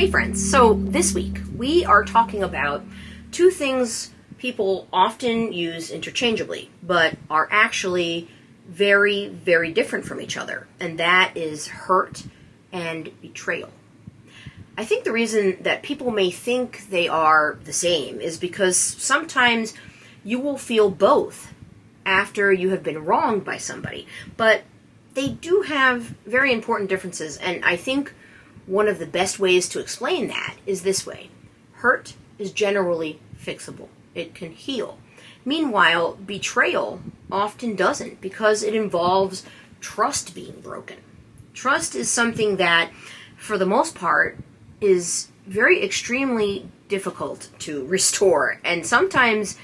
Hey friends, so this week we are talking about two things people often use interchangeably, but are actually very, very different from each other, and that is hurt and betrayal. I think the reason that people may think they are the same is because sometimes you will feel both after you have been wronged by somebody, but they do have very important differences, and I think one of the best ways to explain that is this way. Hurt is generally fixable. It can heal. Meanwhile, betrayal often doesn't because it involves trust being broken. Trust is something that, for the most part, is very extremely difficult to restore, and sometimes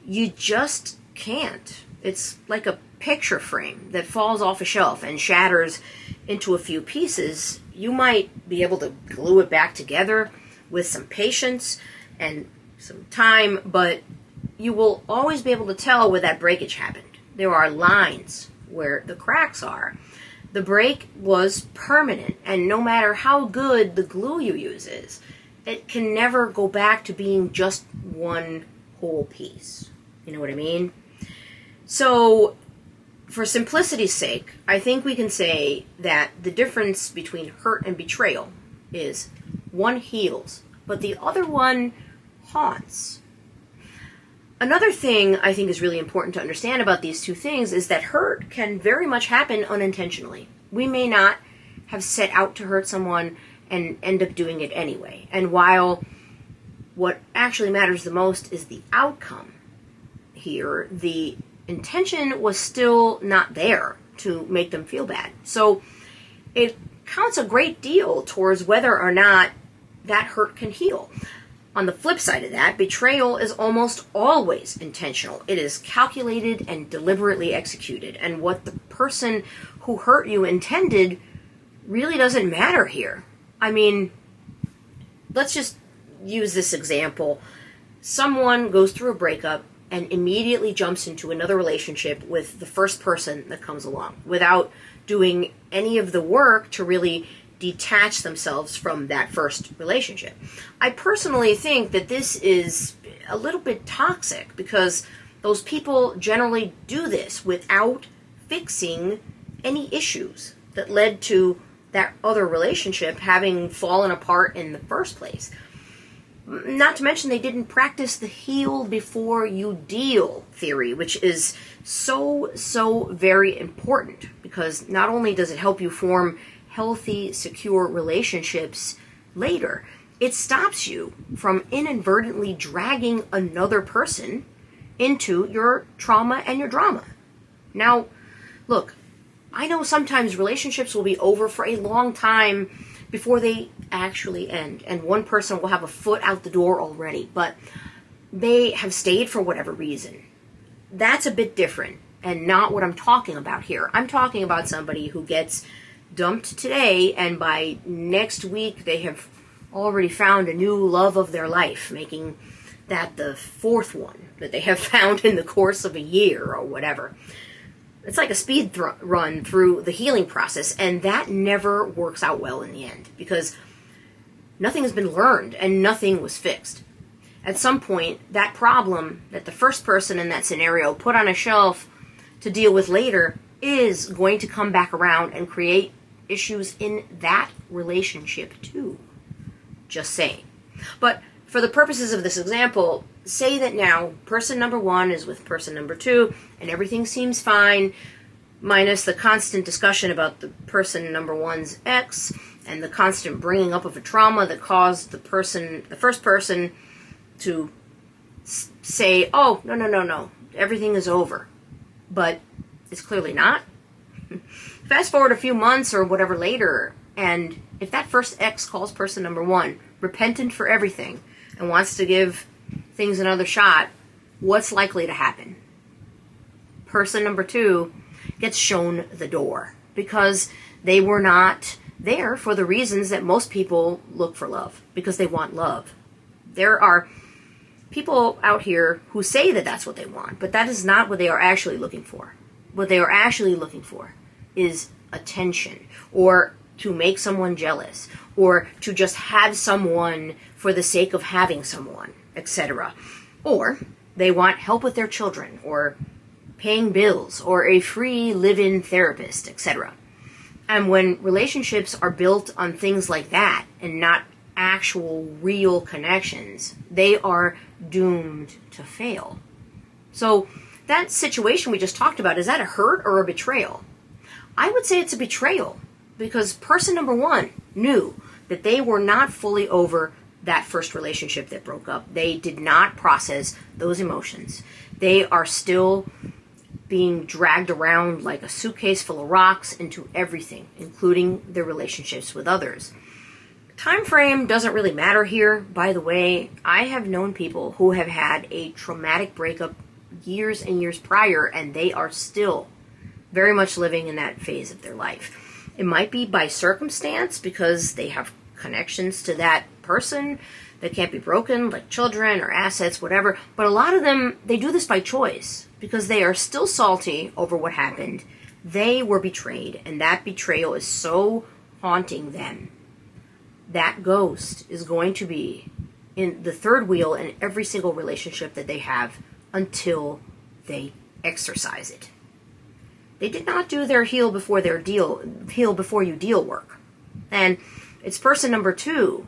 you just can't. It's like a picture frame that falls off a shelf and shatters into a few pieces. You might be able to glue it back together with some patience and some time, but you will always be able to tell where that breakage happened. There are lines where the cracks are. The break was permanent, and no matter how good the glue you use is, it can never go back to being just one whole piece. You know what I mean? So, for simplicity's sake, I think we can say that the difference between hurt and betrayal is one heals, but the other one haunts. Another thing I think is really important to understand about these two things is that hurt can very much happen unintentionally. We may not have set out to hurt someone and end up doing it anyway. And while what actually matters the most is the outcome here, the intention was still not there to make them feel bad. So it counts a great deal towards whether or not that hurt can heal. On the flip side of that, betrayal is almost always intentional. It is calculated and deliberately executed. And what the person who hurt you intended really doesn't matter here. I mean, let's just use this example. Someone goes through a breakup and immediately jumps into another relationship with the first person that comes along without doing any of the work to really detach themselves from that first relationship. I personally think that this is a little bit toxic because those people generally do this without fixing any issues that led to that other relationship having fallen apart in the first place. Not to mention they didn't practice the heal before you deal theory, which is so very important because not only does it help you form healthy, secure relationships later, it stops you from inadvertently dragging another person into your trauma and your drama. Now, look, I know sometimes relationships will be over for a long time before they actually end, and one person will have a foot out the door already, but they have stayed for whatever reason. That's a bit different, and not what I'm talking about here. I'm talking about somebody who gets dumped today, and by next week they have already found a new love of their life, making that the fourth one that they have found in the course of a year or whatever. It's like a speed run through the healing process, and that never works out well in the end because nothing has been learned and nothing was fixed. At some point, that problem that the first person in that scenario put on a shelf to deal with later is going to come back around and create issues in that relationship too. Just saying. But for the purposes of this example, say that now person number one is with person number two and everything seems fine, minus the constant discussion about the person number one's ex and the constant bringing up of a trauma that caused the first person to say, oh, no, everything is over. But it's clearly not. Fast forward a few months or whatever later, and if that first ex calls person number one repentant for everything and wants to give things another shot, what's likely to happen? Person number two gets shown the door because they were not there for the reasons that most people look for love, because they want love. There are people out here who say that that's what they want, but that is not what they are actually looking for. What they are actually looking for is attention, or to make someone jealous, or to just have someone for the sake of having someone, etc. Or they want help with their children, or paying bills, or a free live-in therapist, etc. And when relationships are built on things like that, and not actual real connections, they are doomed to fail. So that situation we just talked about, is that a hurt or a betrayal? I would say it's a betrayal, because person number one knew that they were not fully over that first relationship that broke up. They did not process those emotions. They are still being dragged around like a suitcase full of rocks into everything, including their relationships with others. Time frame doesn't really matter here. By the way, I have known people who have had a traumatic breakup years and years prior, and they are still very much living in that phase of their life. It might be by circumstance, because they have connections to that person that can't be broken, like children or assets, whatever. But a lot of them, they do this by choice, because they are still salty over what happened. They were betrayed, and that betrayal is so haunting them. That ghost is going to be in the third wheel in every single relationship that they have until they exercise it. They did not do their heal before you deal work. And it's person number two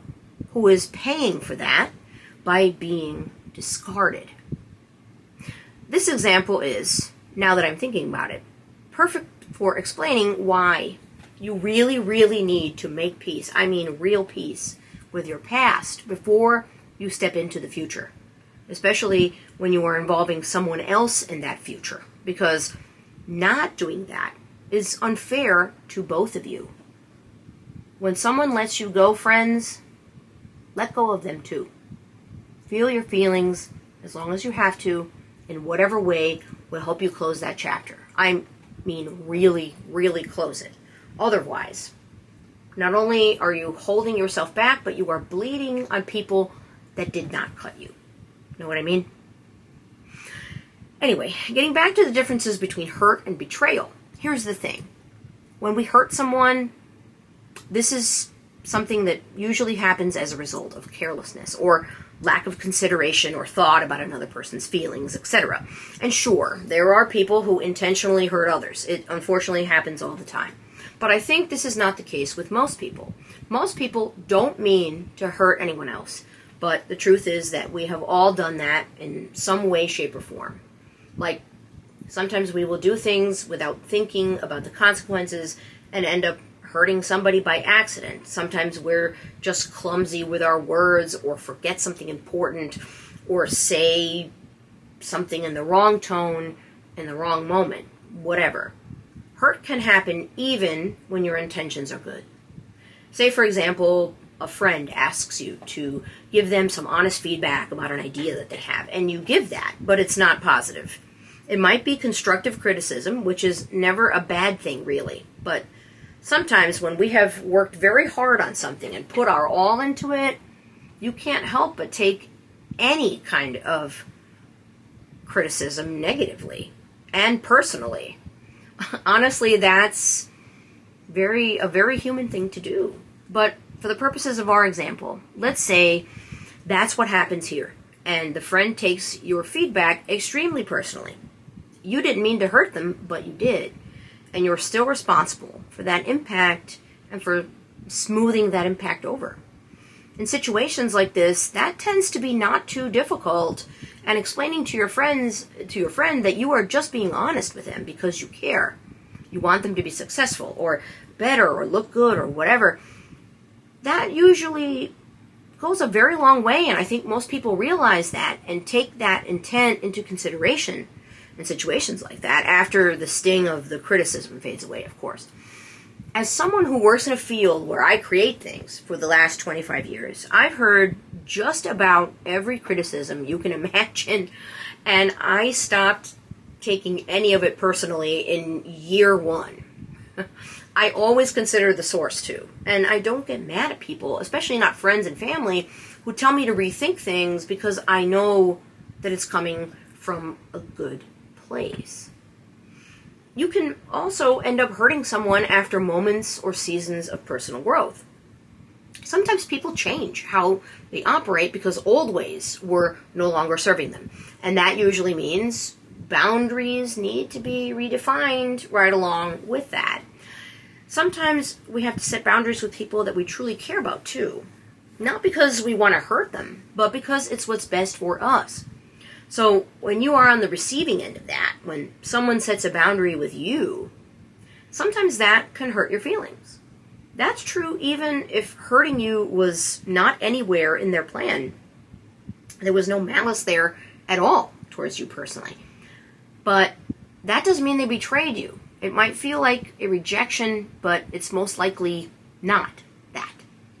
who is paying for that by being discarded. This example is, now that I'm thinking about it, perfect for explaining why you really, really need to make peace, I mean real peace, with your past before you step into the future. Especially when you are involving someone else in that future. Because not doing that is unfair to both of you. When someone lets you go, friends, let go of them too. Feel your feelings as long as you have to, in whatever way will help you close that chapter. I mean really, really close it. Otherwise, not only are you holding yourself back, but you are bleeding on people that did not cut you. Know what I mean? Anyway, getting back to the differences between hurt and betrayal. Here's the thing. When we hurt someone, this is something that usually happens as a result of carelessness or lack of consideration or thought about another person's feelings, etc. And sure, there are people who intentionally hurt others. It unfortunately happens all the time. But I think this is not the case with most people. Most people don't mean to hurt anyone else. But the truth is that we have all done that in some way, shape, or form. Like, sometimes we will do things without thinking about the consequences and end up hurting somebody by accident. Sometimes we're just clumsy with our words, or forget something important, or say something in the wrong tone, in the wrong moment, whatever. Hurt can happen even when your intentions are good. Say, for example, a friend asks you to give them some honest feedback about an idea that they have, and you give that, but it's not positive. It might be constructive criticism, which is never a bad thing, really. But sometimes when we have worked very hard on something and put our all into it, you can't help but take any kind of criticism negatively and personally. Honestly, that's a very human thing to do. But for the purposes of our example, let's say that's what happens here, and the friend takes your feedback extremely personally. You didn't mean to hurt them, but you did. And you're still responsible for that impact and for smoothing that impact over. In situations like this, that tends to be not too difficult, and explaining to your friend that you are just being honest with them because you care. You want them to be successful or better or look good or whatever. That usually goes a very long way, and I think most people realize that and take that intent into consideration in situations like that, after the sting of the criticism fades away, of course. As someone who works in a field where I create things for the last 25 years, I've heard just about every criticism you can imagine, and I stopped taking any of it personally in year one. I always consider the source too, and I don't get mad at people, especially not friends and family, who tell me to rethink things because I know that it's coming from a good place. You can also end up hurting someone after moments or seasons of personal growth. Sometimes people change how they operate because old ways were no longer serving them. And that usually means boundaries need to be redefined right along with that. Sometimes we have to set boundaries with people that we truly care about too. Not because we want to hurt them, but because it's what's best for us. So when you are on the receiving end of that, when someone sets a boundary with you, sometimes that can hurt your feelings. That's true even if hurting you was not anywhere in their plan. There was no malice there at all towards you personally. But that doesn't mean they betrayed you. It might feel like a rejection, but it's most likely not that.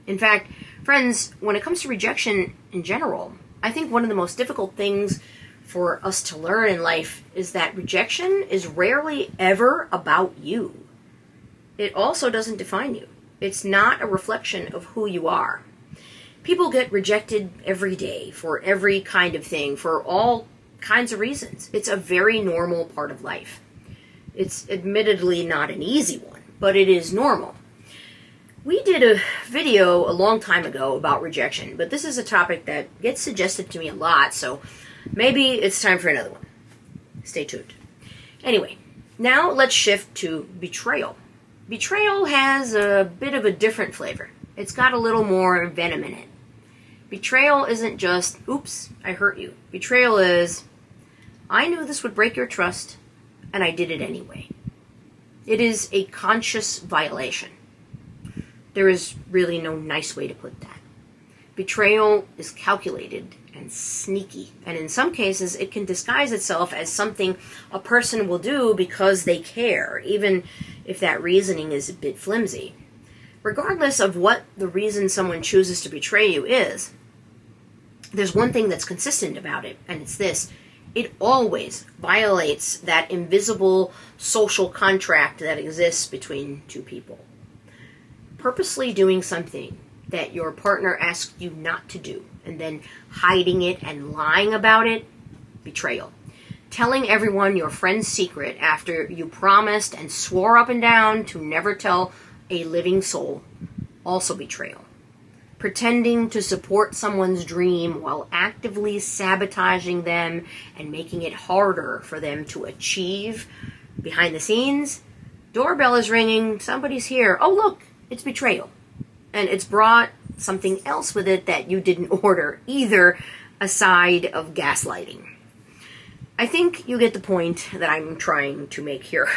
In fact, friends, when it comes to rejection in general, I think one of the most difficult things for us to learn in life is that rejection is rarely ever about you. It also doesn't define you. It's not a reflection of who you are. People get rejected every day for every kind of thing, for all kinds of reasons. It's a very normal part of life. It's admittedly not an easy one, but it is normal. We did a video a long time ago about rejection, but this is a topic that gets suggested to me a lot, so maybe it's time for another one. Stay tuned. Anyway, now let's shift to betrayal. Betrayal has a bit of a different flavor. It's got a little more venom in it. Betrayal isn't just, oops, I hurt you. Betrayal is, I knew this would break your trust, and I did it anyway. It is a conscious violation. There is really no nice way to put that. Betrayal is calculated and sneaky, and in some cases it can disguise itself as something a person will do because they care, even if that reasoning is a bit flimsy. Regardless of what the reason someone chooses to betray you is, there's one thing that's consistent about it, and it's this. It always violates that invisible social contract that exists between two people. Purposely doing something that your partner asked you not to do, and then hiding it and lying about it, betrayal. Telling everyone your friend's secret after you promised and swore up and down to never tell a living soul, also betrayal. Pretending to support someone's dream while actively sabotaging them and making it harder for them to achieve behind the scenes. Doorbell is ringing, somebody's here. Oh look, it's betrayal. And it's brought something else with it that you didn't order, either aside of gaslighting. I think you get the point that I'm trying to make here.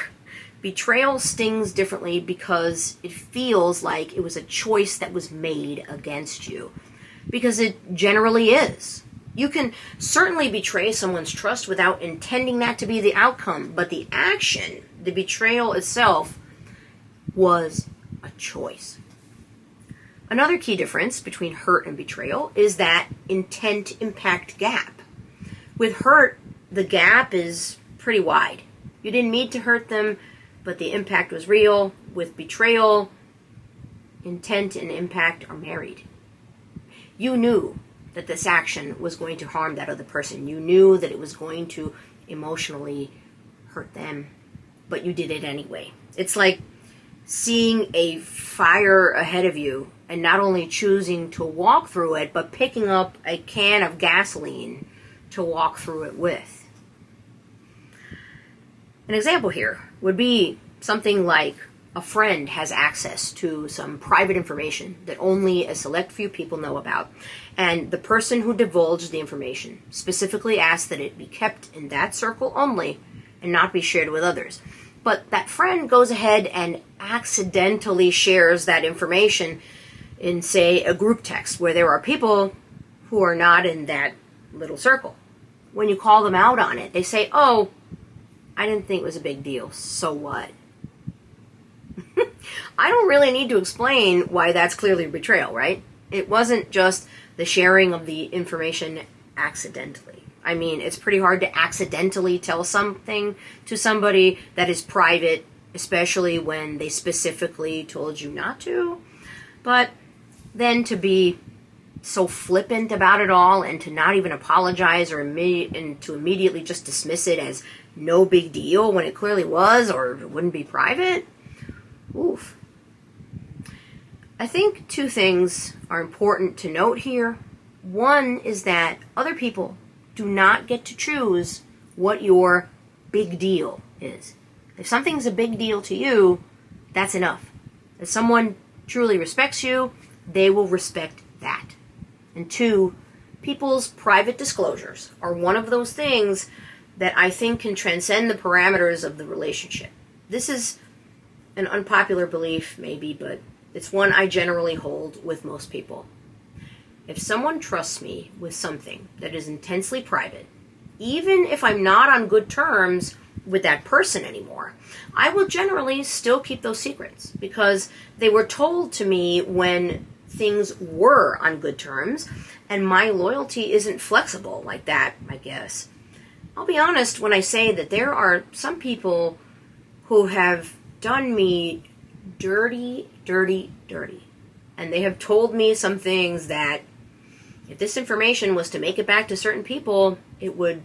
Betrayal stings differently because it feels like it was a choice that was made against you. Because it generally is. You can certainly betray someone's trust without intending that to be the outcome, but the action, the betrayal itself, was a choice. Another key difference between hurt and betrayal is that intent-impact gap. With hurt, the gap is pretty wide. You didn't mean to hurt them, but the impact was real. With betrayal, intent and impact are married. You knew that this action was going to harm that other person. You knew that it was going to emotionally hurt them, but you did it anyway. It's like seeing a fire ahead of you and not only choosing to walk through it, but picking up a can of gasoline to walk through it with. An example here would be something like a friend has access to some private information that only a select few people know about, and the person who divulged the information specifically asked that it be kept in that circle only and not be shared with others. But that friend goes ahead and accidentally shares that information in, say, a group text where there are people who are not in that little circle. When you call them out on it, they say, oh, I didn't think it was a big deal, so what? I don't really need to explain why that's clearly betrayal, right? It wasn't just the sharing of the information accidentally. I mean, it's pretty hard to accidentally tell something to somebody that is private, especially when they specifically told you not to. But then to be so flippant about it all and to not even apologize and to immediately just dismiss it as no big deal when it clearly was, or it wouldn't be private. Oof. I think two things are important to note here. One is that other people do not get to choose what your big deal is. If something's a big deal to you, that's enough. If someone truly respects you, they will respect that. And two, people's private disclosures are one of those things that I think can transcend the parameters of the relationship. This is an unpopular belief, maybe, but it's one I generally hold with most people. If someone trusts me with something that is intensely private, even if I'm not on good terms with that person anymore, I will generally still keep those secrets because they were told to me when things were on good terms, and my loyalty isn't flexible like that, I guess. I'll be honest when I say that there are some people who have done me dirty, and they have told me some things that if this information was to make it back to certain people, it would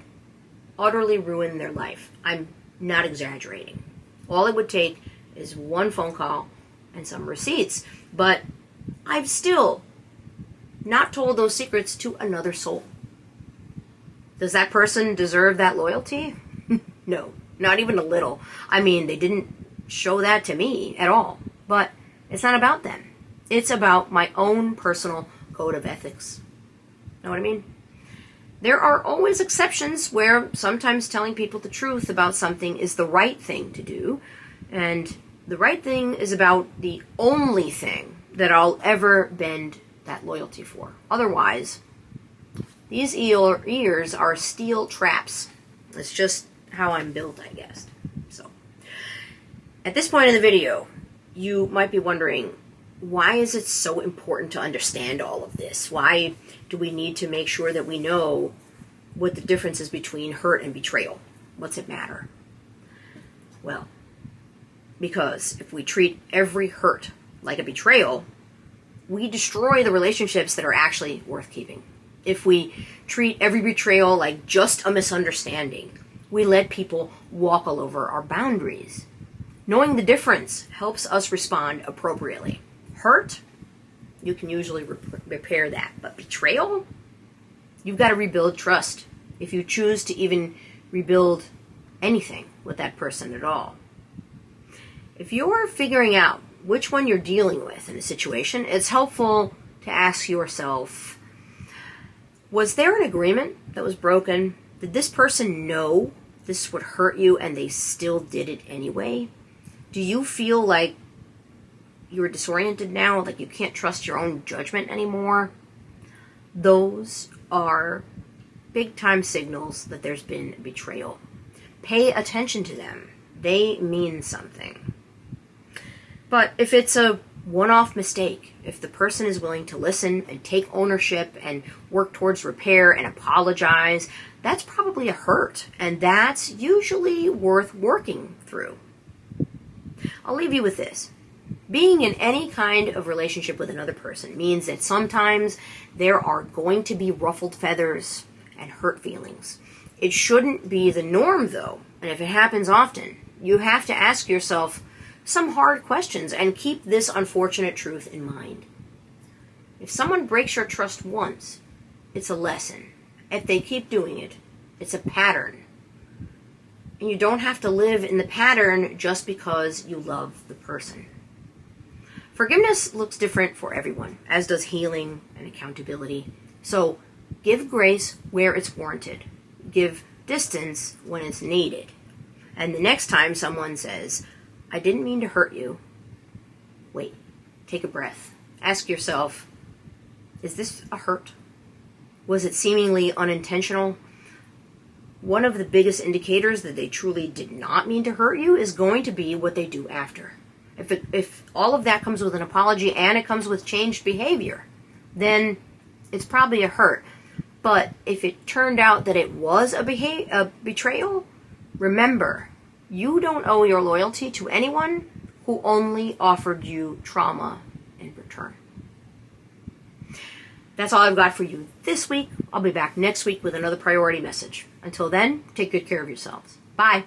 utterly ruin their life. I'm not exaggerating. All it would take is one phone call and some receipts, but I've still not told those secrets to another soul. Does that person deserve that loyalty? No, not even a little. I mean, they didn't show that to me at all, but it's not about them. It's about my own personal code of ethics. Know what I mean? There are always exceptions where sometimes telling people the truth about something is the right thing to do, and the right thing is about the only thing that I'll ever bend that loyalty for. Otherwise, these ears are steel traps. It's just how I'm built, I guess. So, at this point in the video, you might be wondering, why is it so important to understand all of this? Why do we need to make sure that we know what the difference is between hurt and betrayal? What's it matter? Well, because if we treat every hurt like a betrayal, we destroy the relationships that are actually worth keeping. If we treat every betrayal like just a misunderstanding, we let people walk all over our boundaries. Knowing the difference helps us respond appropriately. Hurt, you can usually repair that. But betrayal, you've got to rebuild trust if you choose to even rebuild anything with that person at all. If you're figuring out which one you're dealing with in a situation, it's helpful to ask yourself, was there an agreement that was broken? Did this person know this would hurt you and they still did it anyway? Do you feel like you're disoriented now, like you can't trust your own judgment anymore? Those are big-time signals that there's been a betrayal. Pay attention to them. They mean something. But if it's a one-off mistake, if the person is willing to listen and take ownership and work towards repair and apologize, that's probably a hurt, and that's usually worth working through. I'll leave you with this. Being in any kind of relationship with another person means that sometimes there are going to be ruffled feathers and hurt feelings. It shouldn't be the norm, though, and if it happens often, you have to ask yourself some hard questions and keep this unfortunate truth in mind. If someone breaks your trust once, it's a lesson. If they keep doing it, it's a pattern. And you don't have to live in the pattern just because you love the person. Forgiveness looks different for everyone, as does healing and accountability. So give grace where it's warranted. Give distance when it's needed. And the next time someone says, I didn't mean to hurt you, wait, take a breath. Ask yourself, is this a hurt? Was it seemingly unintentional? One of the biggest indicators that they truly did not mean to hurt you is going to be what they do after. If all of that comes with an apology and it comes with changed behavior, then it's probably a hurt. But if it turned out that it was a betrayal, remember, you don't owe your loyalty to anyone who only offered you trauma in return. That's all I've got for you this week. I'll be back next week with another priority message. Until then, take good care of yourselves. Bye.